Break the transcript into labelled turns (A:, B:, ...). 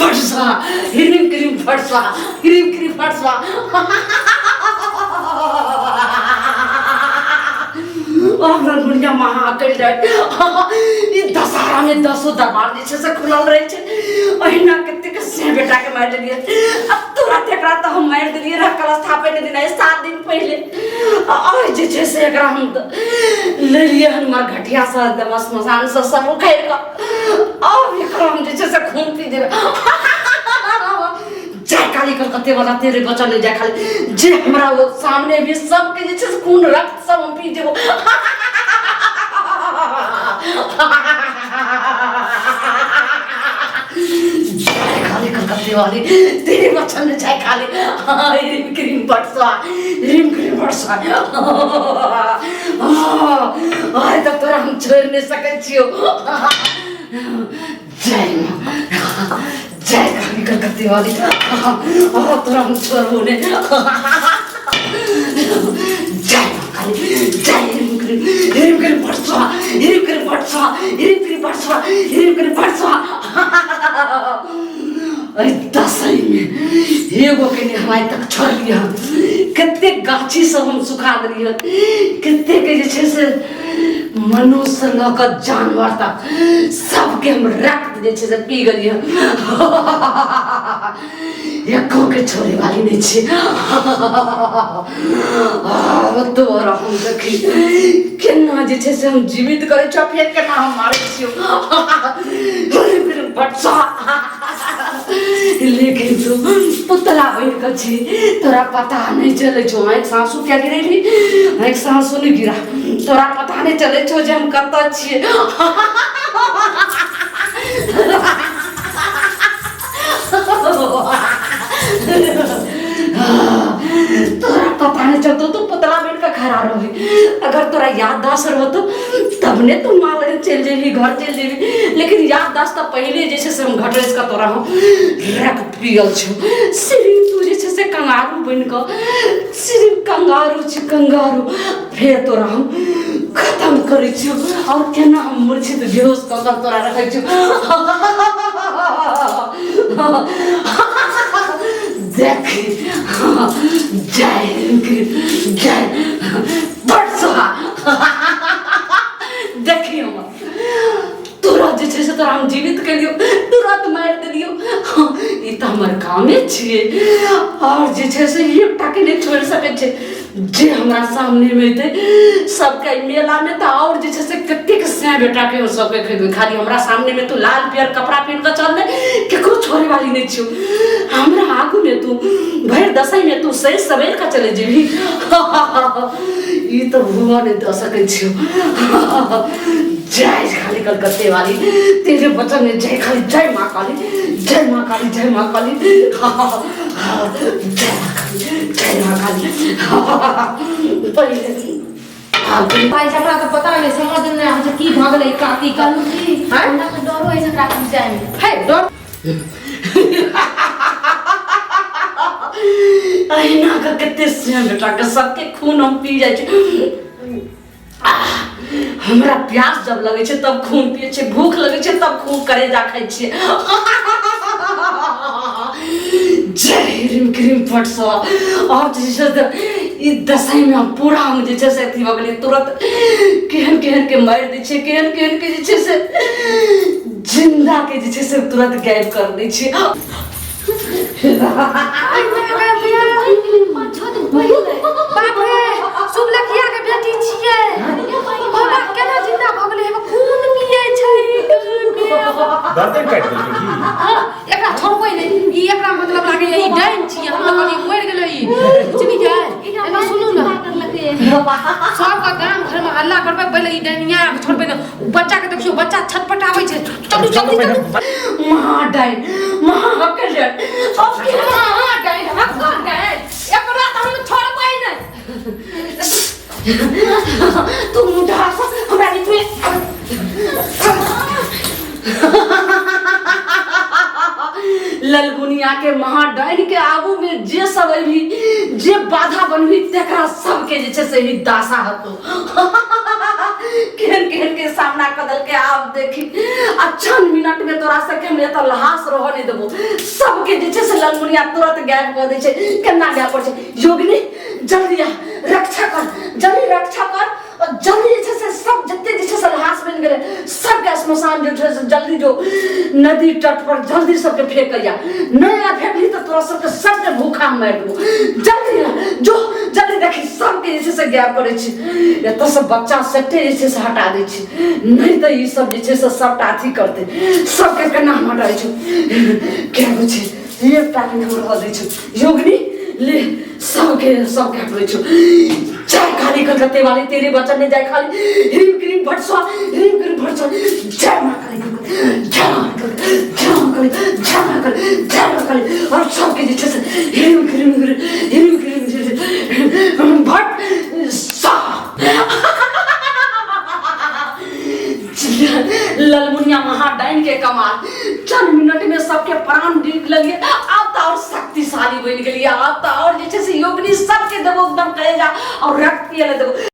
A: फटसा हिरिम cream फटसा हिरिम cream फटसा दुनिया महाकल ये दशहरा में 10 दरबार जैसे से खुलल रहे छे अहिना कते के से बेटा के मार दिए अब तुरंत एकरा तो हम मार दिए रह कल स्थापन दिन 7 दिन पहले आ जे से एकरा हम ले लिए हनुमान घटिया से मसान से सब उखाड़ का अब एकरा हम जे से खून पी देबे जय काली कलकत्ते वाला तेरे बचन ले जाय खाली जे हमरा वो सामने भी सब के जे खून रक्त सब हम पी देबो जय काली कलकत्ते वाली तेरे बचन ले जाय खाली रिम क्रीम बटसा आय तब तोरा हम छोड़ नहीं सकै छियो जय मां जय काली कलकत्ते वाली तोरा हम छोड़ो ने जय मां काली जय हिरिम क्रीम बटसा अरे दसई में एगो के ने हमारे तक छोड़ लिया कितने गाछी सब हम सुखा दिए कितने के जे से मनुष्य लग जानवर तक सबके हम रक्त जे से पी गलिए एको के छोड़े वाली नहीं छे तो हम देखी केना जे से हम जीवित करे छ फेर केना हम मारे छियो बटसा लेकिन तू पुतला बन के छी तोरा पता नहीं चले छो एक सांसू क्या गिरे री एक सांसू नहीं गिरा तोरा पता नहीं चले छो जे हम कत छिए तोरा पता नहीं चलतो तू पुतला बन के खड़ा रही अगर तोरा याददाश्त रहतो तब ने तू माल चल जेबी घर चल जेबी लेकिन याददाश्त तो पहले जैसे से हम घटरेस का तोरा हम रक्त पियल छु सिर्फ तू जैसे से कंगारू बन के सिर्फ कंगारू फिर तोरा हम खत्म करे छु और केना हम मूर्छित बेहोश क के तोरा रखै छु देख जय बटसा देखियो तोरा जे छै से तोरा हम जीवित करियो तुरंत मार दिलियो ई त हमर कामे छिए और जे छै से एकटा के नहीं छोड़ सकै छै जे हमरा सामने में थे सबके मेला में त और जे छै से कते के से बेटा के सबके खरीद खाली हमरा सामने में तू लाल पियर कपड़ा पहन के चल केकरो छोड़े वाली नहीं छियो हमरा आगू में तू भर दसई में तू सही सवेर का चले जेबी ई तो हुआ नहीं दे सकै छियो जय काली कलकत्ते वाली तेरे बचन में जय काली जय मां काली जय मां काली जय मां काली जय मां काली पहले
B: भाई जकरा तो पता नहीं समझ में हम की भागले काकी का हां हमरा तो डर होय जकरा कुछ जाय में
A: है डर अहिना का कते से बेटा के सबके खून हम पी जाय छै हमरा प्यास जब लगे छै तब खून पिए छै भूख लगे छै तब खून करे जा खाय छै जय हिरिम क्रीम फटसा और जैसे ई दसई में हम पूरा हम जे छै से अथी भ गेलै तुरंत केहन के मार दै छै केहन के जे छै से जिंदा के जे छै से तुरंत गायब कर दै छै
B: बाप रे सुबलखिया के बेटी छियै बाबा केना जिंदा भ गेलै एमे खून पियै छै
C: दांते काट देलकै की
B: एकरा छोड़बै नै ई एकरा मतलब लागे ई डाइन छियै हम कहली मर गेलै ई चिनी जाय एना सुनू ना सब का गांव घर में हल्ला करबै पहले ई डाइनिया छोड़बै ना बच्चा के देखियो बच्चा छटपटाबै छै चलू जल्दी
A: मां डाइन मां हकल अब के मां डाइन हकल
B: एकरा त हम छोड़बै नै
A: तू मुंडा हमरा नीचे ललगुनी दुनिया के महाडाइन के आगू में जे सब भी जे बाधा बनवी तेकरा सबके जे छे से ही दासा हतो केहन केहन के सामना कदल के आप देखी अच्छा मिनट में तोरा सके में तो लहास रह नहीं देबो सबके जे छे से ललमुनिया तुरंत गायब कर दे छे केना गायब कर छे योगिनी जल्दी आ रक्षा कर जल्दी रक्षा कर और जल्दी जे से सब जत्ते जे से लहास बन गेले सबके स्मशान जो छे जल्दी जो नदी तट पर जल्दी सबके फेंकैया नहीं फेंकली तो तोरा सबके सबके भूखा मार देबो जल्दी आ जो जल्दी देखी सबके जे से गायब करे छी एत सब बच्चा सट्टे जे से हटा दे छी नहीं तो ई सब जे से सब अथी करते सबके केना हटाई छी क्या बुझे ये टाके हमर कर दे छी योगिनी ले सबके हटवे छी जय काली कलकत्ते वाली तेरे वचन ने जय काली ह्रीम क्रीम भटसवा जय मां काली जय मां काली और सबके जे से ह्रीम क्रीम भट सा ललमुनिया महाडाइन के कमाल चंद मिनट में सबके प्राण निकल गए अब तो और शक्तिशाली बन गई अब तो और जैसे योगिनी सबके देवो एकदम करेगा और रक्त पिए देवो।